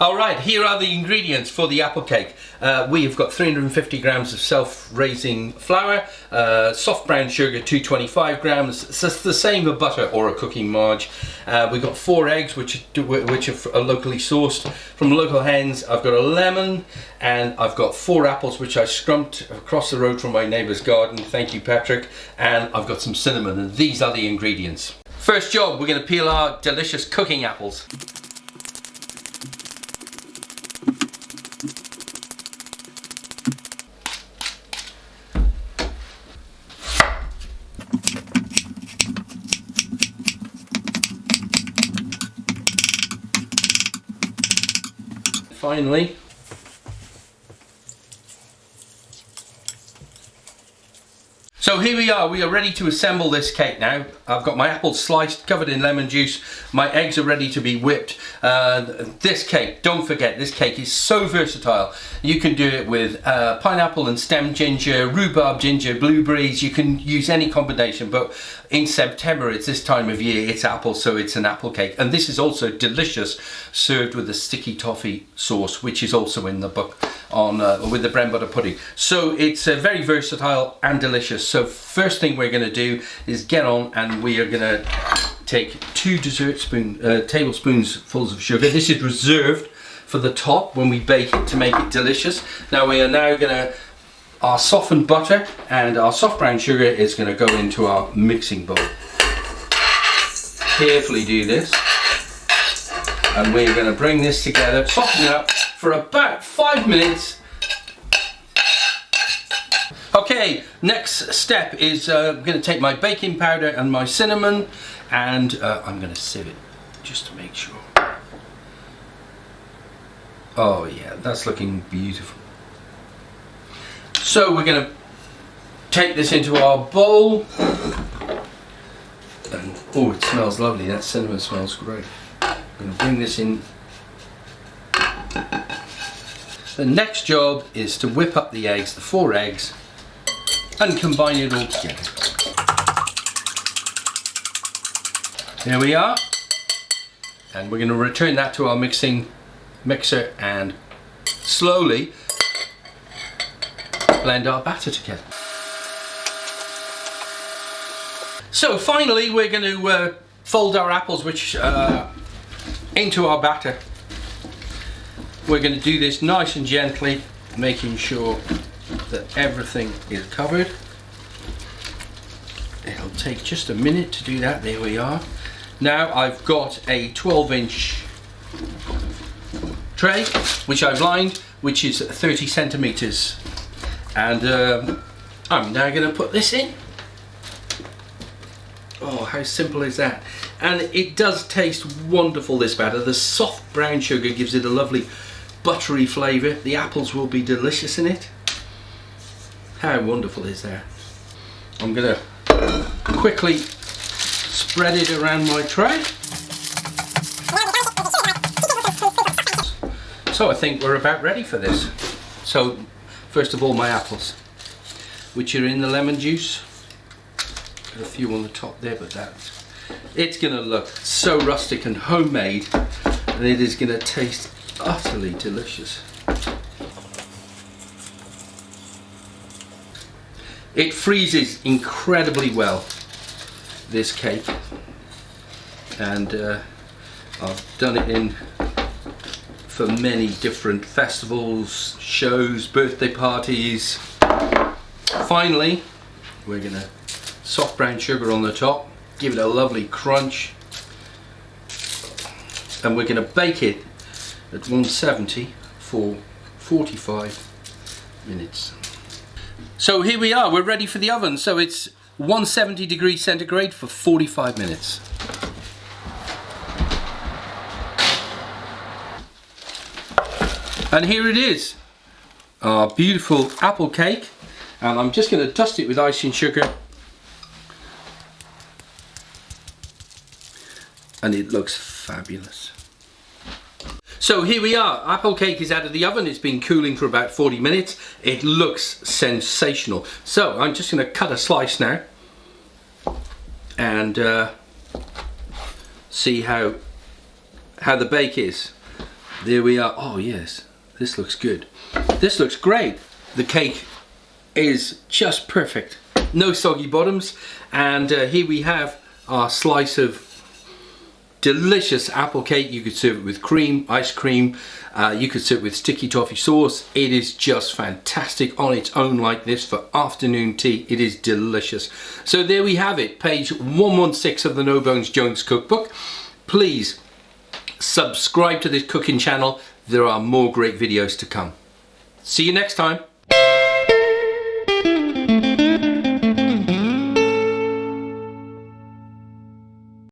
Alright, here are the ingredients for the apple cake. We have got 350 grams of self-raising flour, soft brown sugar 225 grams, it's the same as butter or a cooking marge. We've got 4 eggs which are locally sourced from local hens. I've got a lemon and I've got 4 apples which I scrumped across the road from my neighbour's garden, thank you Patrick, and I've got some cinnamon, and these are the ingredients. First job, we're going to peel our delicious cooking apples. Finally, so here we are ready to assemble this cake now. I've got my apples sliced, covered in lemon juice, my eggs are ready to be whipped. This cake, don't forget, this cake is so versatile. You can do it with pineapple and stem ginger, rhubarb ginger, blueberries, you can use any combination, but in September, it's this time of year, it's apple, so it's an apple cake. And this is also delicious, served with a sticky toffee sauce, which is also in the book on with the bread butter pudding. So it's very versatile and delicious. So first thing we're going to do is get on, and we are going to take 2 tablespoons full of sugar. This is reserved for the top when we bake it to make it delicious. Now we are now going to, our softened butter and our soft brown sugar is going to go into our mixing bowl. Carefully do this, and we're going to bring this together, soften it up for about 5 minutes. Okay, next step is I'm going to take my baking powder and my cinnamon, and I'm going to sieve it just to make sure. Oh yeah, that's looking beautiful. So we're going to take this into our bowl, and oh, it smells lovely. That cinnamon smells great. I'm going to bring this in. The next job is to whip up the eggs, the 4 eggs, and combine it all together. There we are, and we're going to return that to our mixer and slowly blend our batter together. So finally we're going to fold our apples into our batter. We're going to do this nice and gently, making sure that everything is covered. It'll take just a minute to do that. There we are. Now I've got a 12-inch tray which I've lined, which is 30 centimeters, and I'm now going to put this in. Oh, how simple is that? And it does taste wonderful, this batter. The soft brown sugar gives it a lovely buttery flavour. The apples will be delicious in it. How wonderful is that? I'm going to quickly spread it around my tray. So I think we're about ready for this. So first of all, my apples, which are in the lemon juice. Got a few on the top there, but it's going to look so rustic and homemade, and it is going to taste utterly delicious. It freezes incredibly well, this cake, and I've done it for many different festivals, shows, birthday parties. Finally, we're going to soft brown sugar on the top, give it a lovely crunch, and we're going to bake it at 170 for 45 minutes. So here we are, we're ready for the oven. So it's 170 degrees centigrade for 45 minutes. And here it is, our beautiful apple cake, and I'm just going to dust it with icing sugar, and it looks fabulous. So here we are, apple cake is out of the oven. It's been cooling for about 40 minutes. It looks sensational. So I'm just going to cut a slice now and see how the bake is. There we are. Oh yes, this looks good. This looks great. The cake is just perfect. No soggy bottoms. And here we have our slice of delicious apple cake. You could serve it with cream, ice cream. You could serve it with sticky toffee sauce. It is just fantastic on its own like this for afternoon tea. It is delicious. So there we have it, page 116 of the No Bones Jones cookbook. Please subscribe to this cooking channel. There are more great videos to come. See you next time.